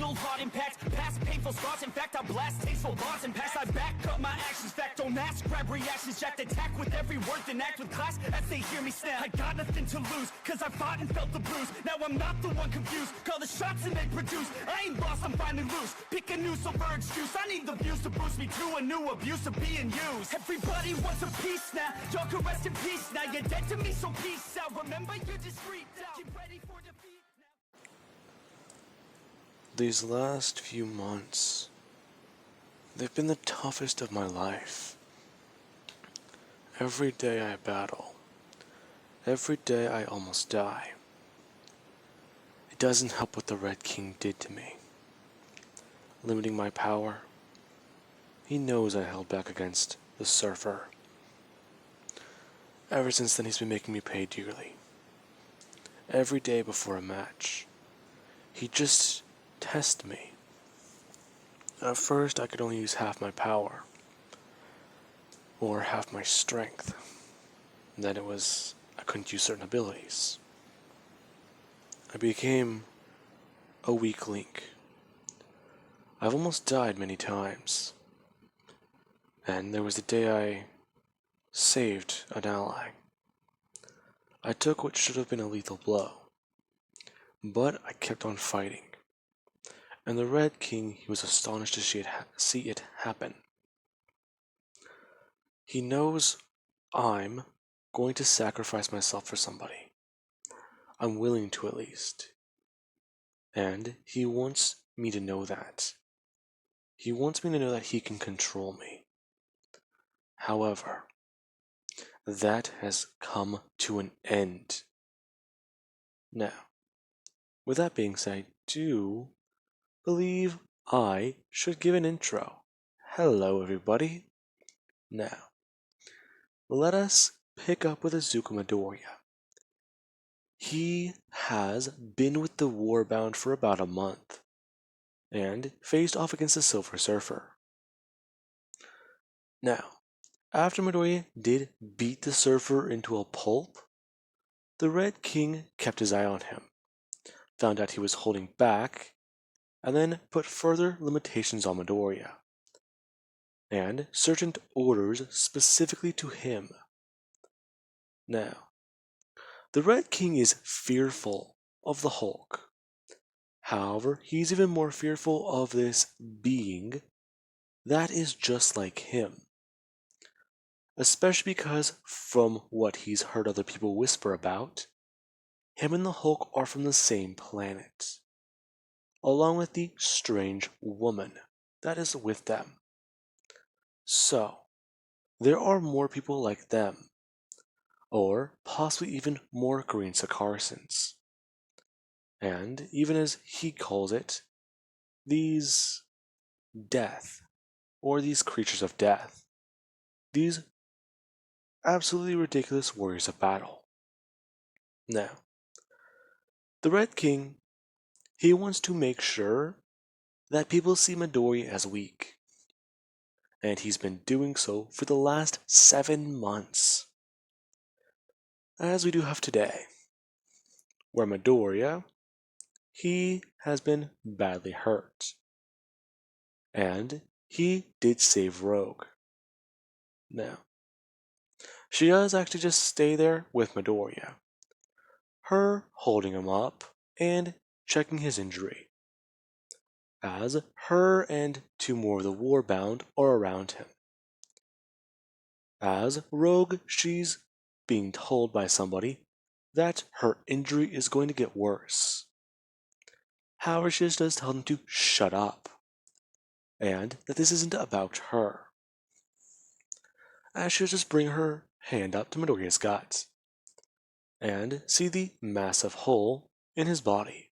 fatal heart impacts, past painful scars. In fact, I blast tasteful bars and pass. I back up my actions, fact don't ask, grab reactions, jacked attack with every word, then act with class as they hear me snap. I got nothing to lose, cause I fought and felt the bruise. Now I'm not the one confused, call the shots and they produce. I ain't lost, I'm finally loose, pick a new silver excuse. I need the views to boost me to a new abuse of being used. Everybody wants a piece now, y'all can rest in peace now. You're dead to me, so peace out. Remember, you're discreet out. Get ready for defeat now. These last few months, they've been the toughest of my life. Every day I battle. Every day I almost die. It doesn't help what the Red King did to me. Limiting my power. He knows I held back against the Surfer. Ever since then, he's been making me pay dearly. Every day before a match, he just tests me. At first, I could only use half my power, or half my strength. Then I couldn't use certain abilities. I became a weak link. I've almost died many times. And there was the day I saved an ally. I took what should have been a lethal blow, but I kept on fighting. And the Red King, he was astonished to see it happen. He knows I'm going to sacrifice myself for somebody. I'm willing to, at least. And he wants me to know that. He wants me to know that he can control me. However, that has come to an end. Now, with that being said, I do believe I should give an intro. Hello, everybody. Now, let us pick up with Izuku Midoriya. He has been with the Warbound for about a month, and faced off against the Silver Surfer. Now, after Midoriya did beat the Surfer into a pulp, the Red King kept his eye on him, found out he was holding back, and then put further limitations on Midoriya, and certain orders specifically to him. Now, the Red King is fearful of the Hulk. However, he's even more fearful of this being that is just like him. Especially because, from what he's heard other people whisper about, him and the Hulk are from the same planet, along with the strange woman that is with them. So, there are more people like them, or possibly even more green Sakarsons. And, even as he calls it, these death, or these creatures of death, these absolutely ridiculous warriors of battle. Now, the Red King, he wants to make sure that people see Midoriya as weak. And he's been doing so for the last 7 months. As we do have today, where Midoriya, he has been badly hurt. And he did save Rogue. Now, she does actually just stay there with Midoriya, her holding him up and checking his injury, as her and 2 more of the Warbound are around him. As Rogue, she's being told by somebody that her injury is going to get worse. However, she just does tell them to shut up, and that this isn't about her. As she'll just bring her hand up to Midoriya's gut, and see the massive hole in his body.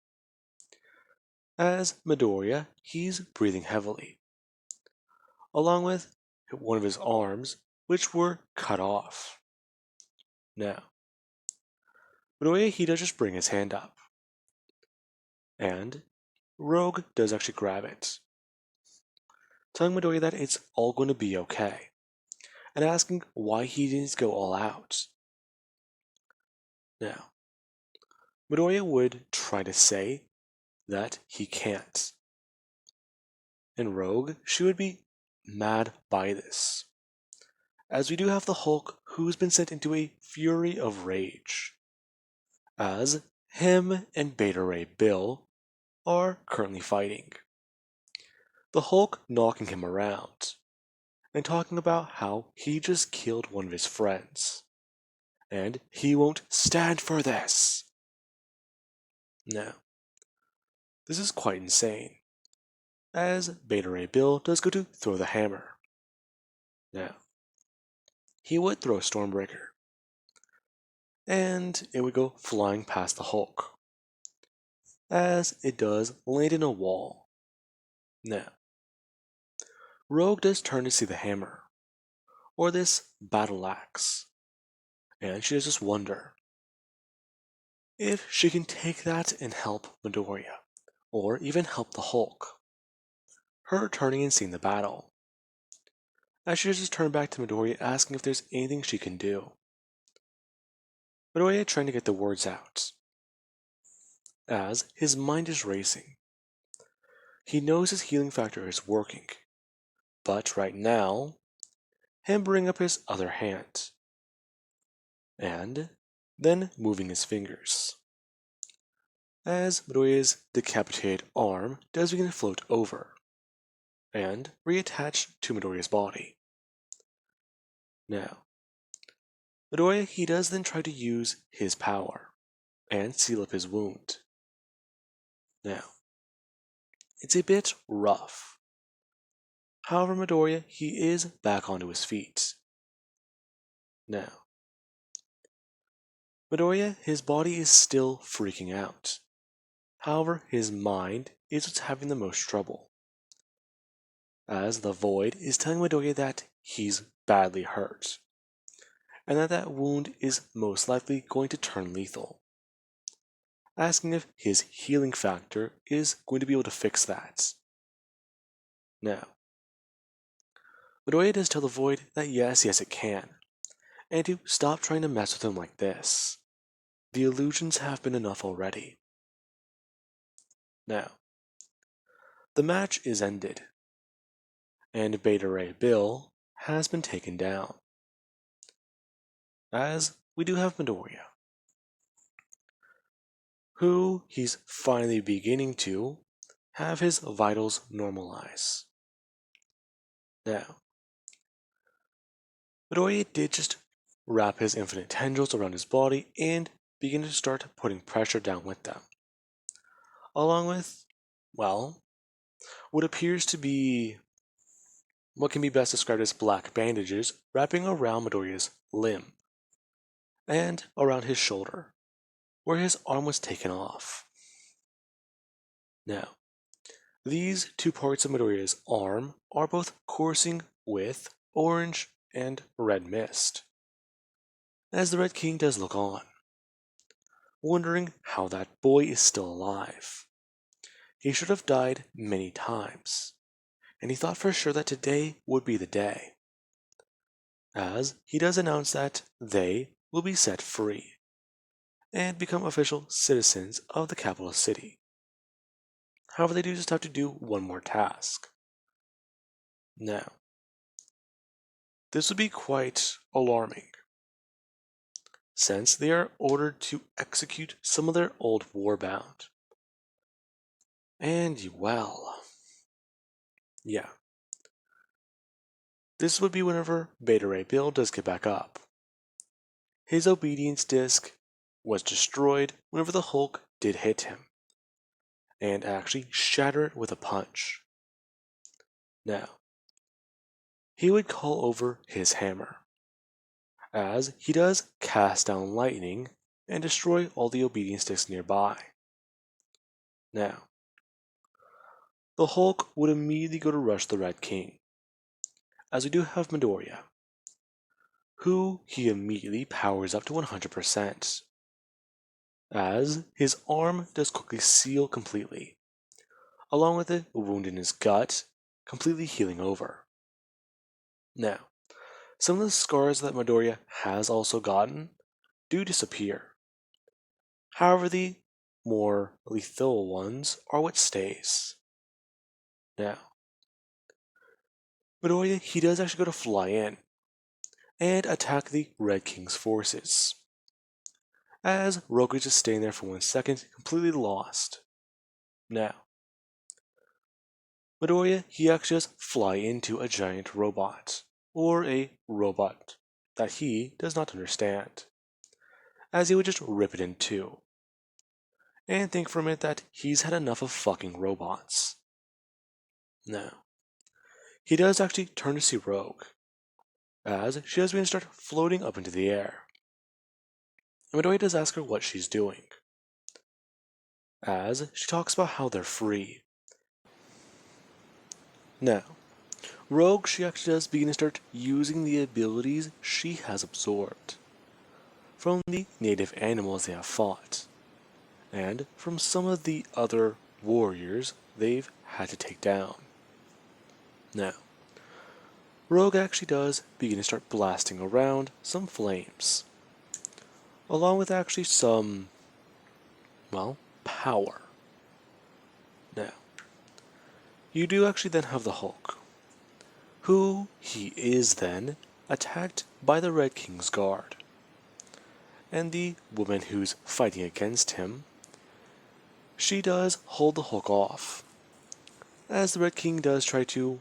As Midoriya, he's breathing heavily, along with one of his arms, which were cut off. Now, Midoriya, he does just bring his hand up, and Rogue does actually grab it, telling Midoriya that it's all going to be okay, and asking why he didn't go all out. Now, Midoriya would try to say that he can't, and Rogue, she would be mad by this, as we do have the Hulk who's been sent into a fury of rage, as him and Beta Ray Bill are currently fighting. The Hulk knocking him around and talking about how he just killed one of his friends, and he won't stand for this. Now, this is quite insane, as Beta Ray Bill does go to throw the hammer. Now, he would throw a Stormbreaker, and it would go flying past the Hulk, as it does land in a wall. Now, Rogue does turn to see the hammer, or this battle axe, and she does just wonder if she can take that and help Midoriya, or even help the Hulk. Her turning and seeing the battle, as she just turned back to Midoriya asking if there's anything she can do. Midoriya trying to get the words out, as his mind is racing. He knows his healing factor is working, but right now, him bringing up his other hand, and then moving his fingers, as Midoriya's decapitated arm does begin to float over, and reattach to Midoriya's body. Now, Midoriya, he does then try to use his power and seal up his wound. Now, it's a bit rough. However, Midoriya, he is back onto his feet. Now, Midoriya, his body is still freaking out. However, his mind is what's having the most trouble, as the Void is telling Midoriya that he's badly hurt, and that wound is most likely going to turn lethal, asking if his healing factor is going to be able to fix that. Now, Midoriya does tell the Void that yes it can, and to stop trying to mess with him like this. The illusions have been enough already. Now, the match is ended, and Beta Ray Bill has been taken down, as we do have Midoriya, who he's finally beginning to have his vitals normalize. Now, Midoriya did just wrap his infinite tendrils around his body and begin to start putting pressure down with them, along with, well, what appears to be what can be best described as black bandages wrapping around Midoriya's limb and around his shoulder, where his arm was taken off. Now, these two parts of Midoriya's arm are both coursing with orange and red mist, as the Red King does look on, wondering how that boy is still alive. He should have died many times, and he thought for sure that today would be the day, as he does announce that they will be set free and become official citizens of the capital city. However, they do just have to do one more task. Now, this would be quite alarming, since they are ordered to execute some of their old warbound. And, well, yeah. This would be whenever Beta Ray Bill does get back up. His obedience disc was destroyed whenever the Hulk did hit him, and actually shatter it with a punch. Now, he would call over his hammer, as he does cast down lightning and destroy all the obedience discs nearby. Now, the Hulk would immediately go to rush the Red King, as we do have Midoriya, who he immediately powers up to 100%, as his arm does quickly seal completely, along with a wound in his gut completely healing over. Now, some of the scars that Midoriya has also gotten do disappear. However, the more lethal ones are what stays. Now, Midoriya, he does actually go to fly in and attack the Red King's forces. As Rogue is just staying there for 1 second, completely lost. Now, Midoriya, he actually just fly into a giant robot, or a robot that he does not understand, as he would just rip it in two, and think for a minute that he's had enough of fucking robots. Now, he does actually turn to see Rogue, as she does begin to start floating up into the air. And Midoriya does ask her what she's doing, as she talks about how they're free. Now, Rogue, she actually does begin to start using the abilities she has absorbed from the native animals they have fought, and from some of the other warriors they've had to take down. Now, Rogue actually does begin to start blasting around some flames, along with actually some, well, power. Now, you do actually then have the Hulk, who he is then attacked by the Red King's guard. And the woman who's fighting against him, she does hold the Hulk off, as the Red King does try to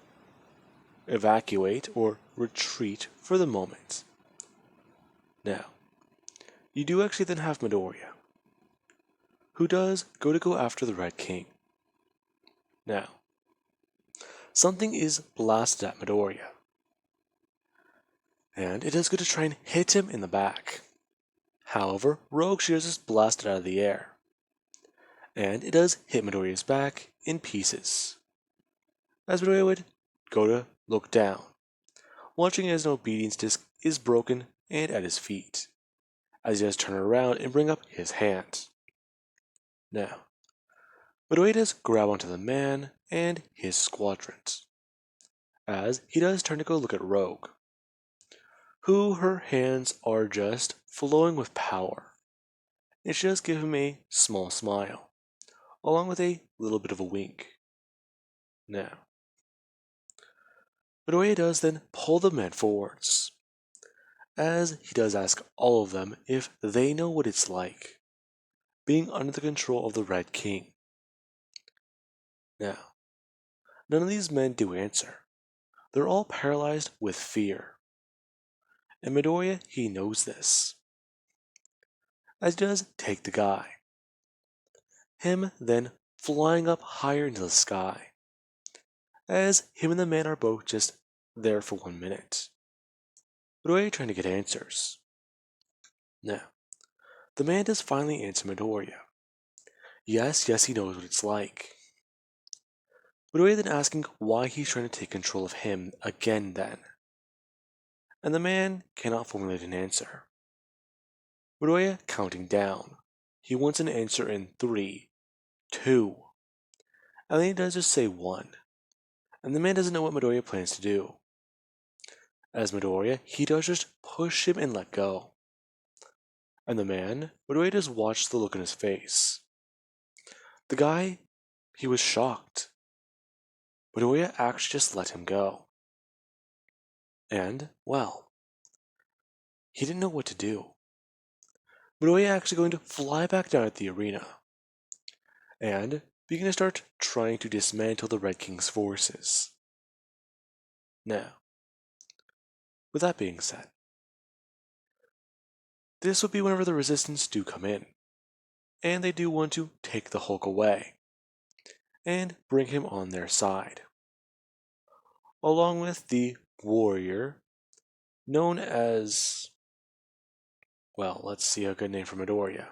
evacuate or retreat for the moment. Now, you do actually then have Midoriya, who does go after the Red King. Now, something is blasted at Midoriya, and it is good to try and hit him in the back. However, Rogue she is just blasted out of the air, and it does hit Midoriya's back in pieces. As Midoriya would go to look down, watching as an obedience disc is broken and at his feet, as he does turn around and bring up his hand. Now, Midoriya does grab onto the man and his squadrons, as he does turn to go look at Rogue, who her hands are just flowing with power, and she does give him a small smile, along with a little bit of a wink. Now, Midoriya does then pull the men forwards, as he does ask all of them if they know what it's like being under the control of the Red King. Now, none of these men do answer. They're all paralyzed with fear. And Midoriya, he knows this, as he does take the guy, him then flying up higher into the sky, as him and the man are both just there for 1 minute. Midoriya trying to get answers. Now, the man does finally answer Midoriya. Yes, he knows what it's like. Midoriya then asking why he's trying to take control of him again then. And the man cannot formulate an answer. Midoriya counting down. He wants an answer in 3, 2, and then he does just say 1. And the man doesn't know what Midoriya plans to do. As Midoriya, he does just push him and let go. And the man, Midoriya just watched the look on his face. The guy, he was shocked. Midoriya actually just let him go. And, well, he didn't know what to do. Midoriya actually going to fly back down at the arena, and begin to start trying to dismantle the Red King's forces. Now, with that being said, this would be whenever the Resistance do come in, and they do want to take the Hulk away, and bring him on their side, along with the warrior known as, well, let's see a good name for Midoriya.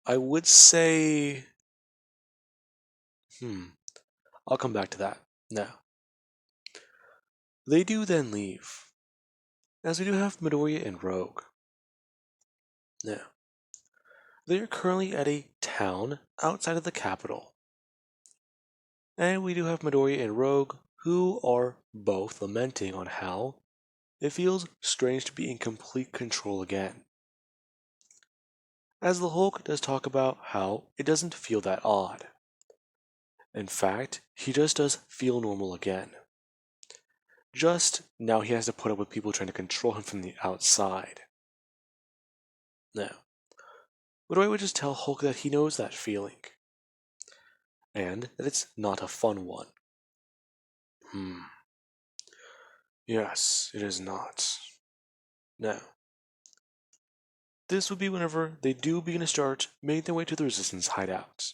I would say, I'll come back to that. Now, they do then leave, as we do have Midoriya and Rogue. Now, they are currently at a town outside of the capital, and we do have Midoriya and Rogue, who are both lamenting on how it feels strange to be in complete control again. As the Hulk does talk about how it doesn't feel that odd, In fact, he just does feel normal again. Just now he has to put up with people trying to control him from the outside. Now, Midoriya would just tell Hulk that he knows that feeling, and that it's not a fun one. Yes, it is not. Now, this would be whenever they do begin to start making their way to the Resistance hideout.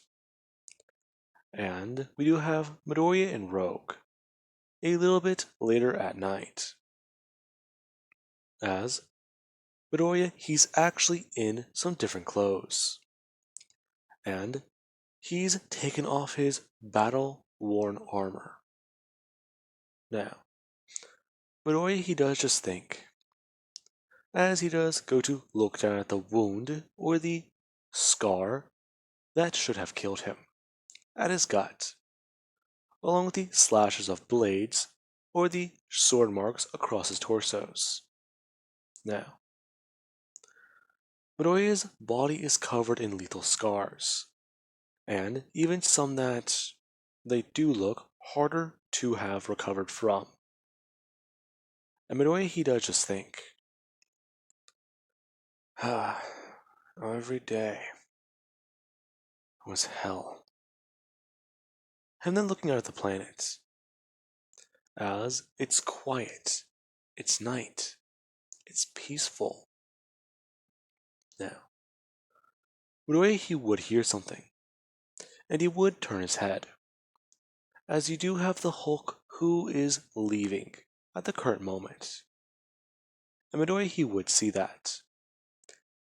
And we do have Midoriya and Rogue a little bit later at night. As Midoriya, he's actually in some different clothes. And he's taken off his battle-worn armor. Now, Midoriya, he does just think, as he does go to look down at the wound or the scar that should have killed him, at his gut, along with the slashes of blades or the sword marks across his torsos. Now, Midoriya's body is covered in lethal scars, and even some that they do look harder to have recovered from. And Midoriya, he does just think, every day was hell. And then looking out at the planet, as it's quiet, it's night, it's peaceful. Now, Midoriya, he would hear something, and he would turn his head, as you do have the Hulk who is leaving at the current moment. And Midoriya, he would see that,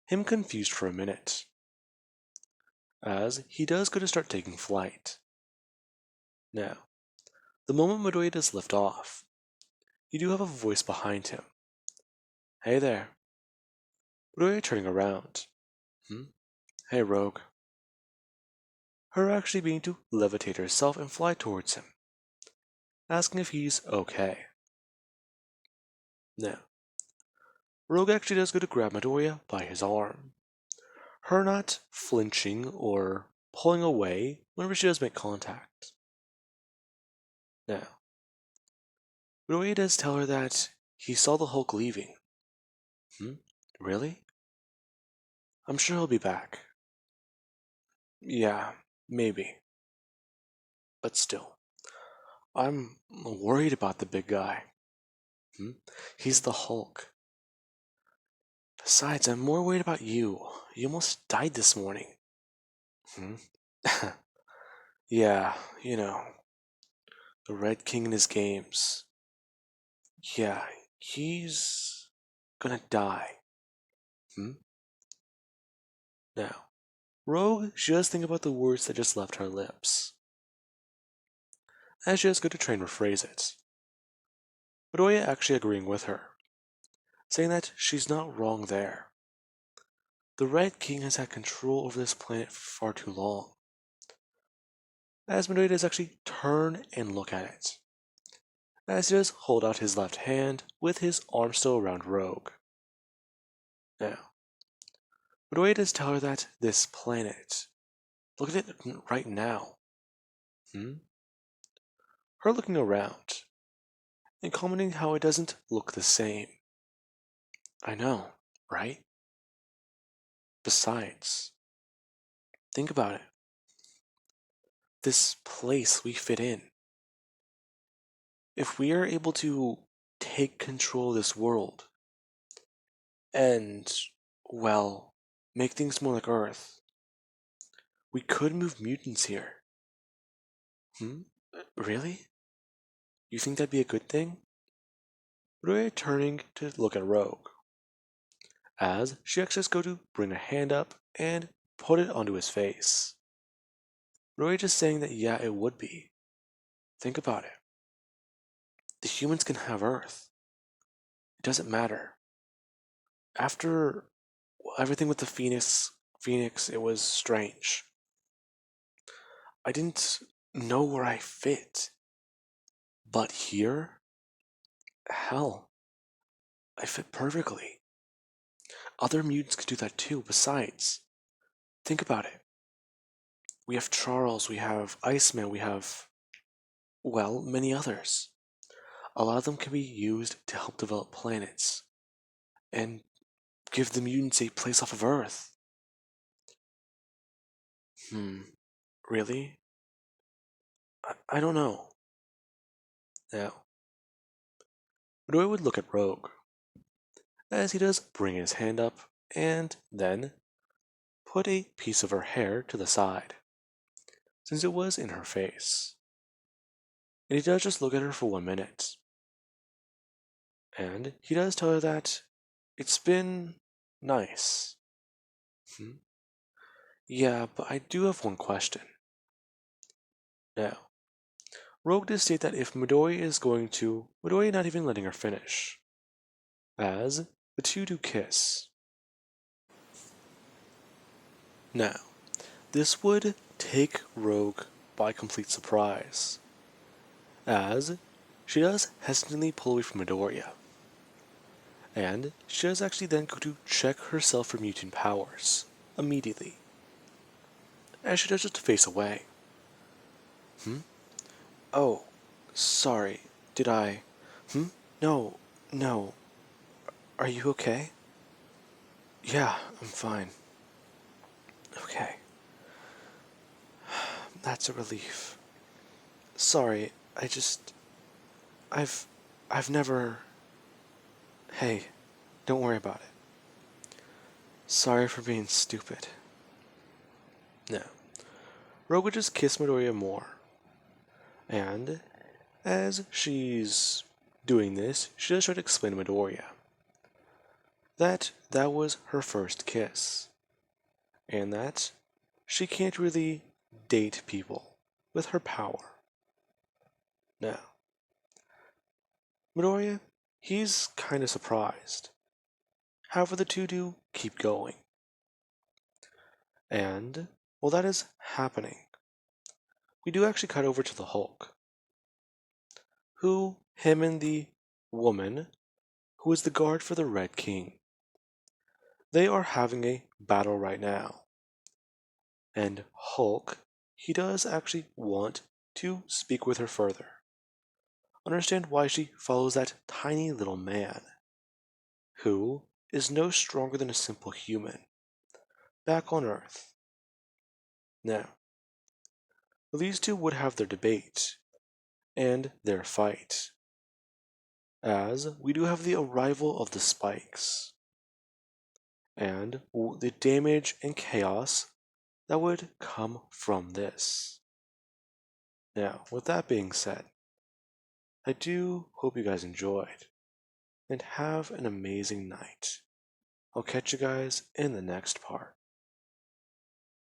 him confused for a minute, as he does go to start taking flight. Now, the moment Midoriya does lift off, you do have a voice behind him. Hey there. Midoriya turning around. Hey, Rogue. Her actually being to levitate herself and fly towards him, asking if he's okay. Now, Rogue actually does go to grab Midoriya by his arm, her not flinching or pulling away whenever she does make contact. Now, Midoriya does tell her that he saw the Hulk leaving. Really? I'm sure he'll be back. Yeah, maybe. But still, I'm worried about the big guy. He's the Hulk. Besides, I'm more worried about you. You almost died this morning. Yeah, the Red King and his games. Yeah, he's gonna die. Now, Rogue, she does think about the words that just left her lips, as she does go to try and rephrase it. Midoriya actually agreeing with her, saying that she's not wrong there. The Red King has had control over this planet for far too long. As Midoriya does actually turn and look at it, as he does hold out his left hand with his arm still around Rogue. Now, Midoriya does tell her that this planet, look at it right now. Her looking around and commenting how it doesn't look the same. I know, right? Besides, think about it. This place we fit in. If we are able to take control of this world and, well, make things more like Earth, we could move mutants here. Really? You think that'd be a good thing? Roy turning to look at Rogue, as she actually just go to bring a hand up and put it onto his face. Roy just saying that yeah, it would be. Think about it. The humans can have Earth. It doesn't matter. After everything with the Phoenix, it was strange. I didn't know where I fit. But here, hell, I fit perfectly. Other mutants could do that too, besides. Think about it. We have Charles, we have Iceman, we have, well, many others. A lot of them can be used to help develop planets and give the mutants a place off of Earth. Really? I don't know. Now, Midori would look at Rogue, as he does bring his hand up and then put a piece of her hair to the side, since it was in her face. And he does just look at her for 1 minute. And he does tell her that it's been nice. Yeah, but I do have one question. Now, Rogue does state that if Midori not even letting her finish, as the two do kiss. Now, this would take Rogue by complete surprise, as she does hesitantly pull away from Midoriya, and she does actually then go to check herself for mutant powers immediately, as she does just face away. Oh, sorry, did I? No, no. Are you okay? Yeah, I'm fine. Okay. That's a relief. Sorry, I've I've never Hey, don't worry about it. Sorry for being stupid. No. Rogue would just kiss Midoriya more. And as she's doing this, she does try to explain to Midoriya that was her first kiss. And that she can't really date people with her power. Now, Midoriya, he's kinda surprised. However, the two do keep going. And while that is happening, we do actually cut over to the Hulk, him and the woman, who is the guard for the Red King, they are having a battle right now. And Hulk, he does actually want to speak with her further. Understand why she follows that tiny little man, who is no stronger than a simple human, back on Earth. Now, these two would have their debate and their fight, as we do have the arrival of the spikes and the damage and chaos that would come from this. Now, with that being said, I do hope you guys enjoyed and have an amazing night. I'll catch you guys in the next part.